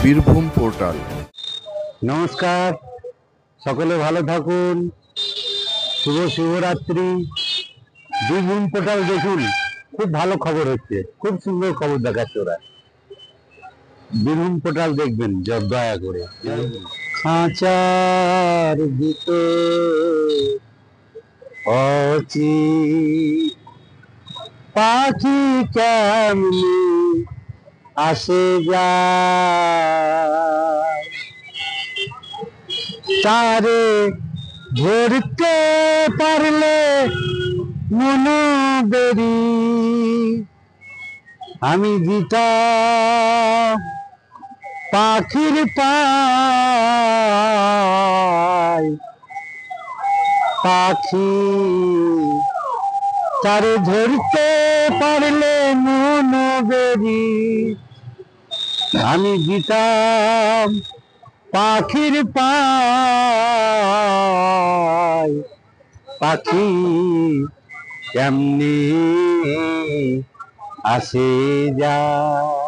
Birbhum portal. নমস্কার, সকলে ভালো থাকুন। শুভ শিবরাত্রি। বীরভূম পোর্টাল দেখুন, খুব ভালো খবর হচ্ছে, খুব সুন্দর খবর দেখাচ্ছে ওরা। বীরভূম পোর্টাল দেখবেন দয়া করে। খাঁচার ভিতর অচি পাখি কেমনি আসে যায়, তারে ধরতে পারলে মনো বেরি আমি দিতাম পাখির পায়। পাখি তারে ধরতে পারলে মনো বেরি আমি দিতাম পাখির পায়। পাখি কেমনি আসে যায়।